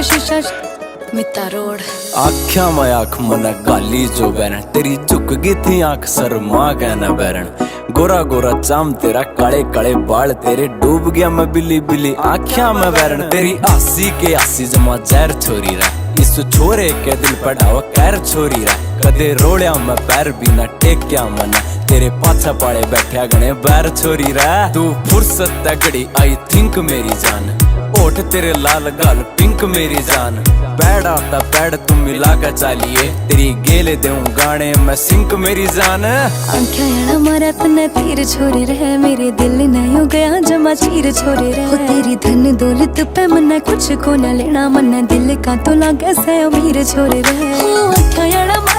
शीशा मिता रोड आख्या में आख मन गाली जो बैरन तेरी झुक गई थी आंख शर्मा गया न बैरन गोरा गोरा चाम तेरा काले काले बाल तेरे डूब गया मैं बिल्ली बिल्ली आख्या में बैरन तेरी आसी के आसी जमा जहर छोरी रा इस छोरे के दिल पढ़ावा कैर छोरी रा कदे रोड़िया में पैर बिना टेक्या मना तेरे पाछा पाड़े बैठा गणे बैर छोरी रा तू फुर्सत तगड़ी आई थिंक मेरी जान ओठ तेरे लाल गाल पिंक मेरी जान पैड आता पैड तुम मिला कर चालिए तेरी गेले देऊं गाने में सिंक मेरी जान आंखें मारा तने तीर छोरे रहे मेरे दिल नहीं हो गया जमा चीर छोरे रहे तेरी धन दौलत पे मन्ना कुछ को न लेना मन्ना दिल का तो लागे से अमीर छोरे रहे आंखें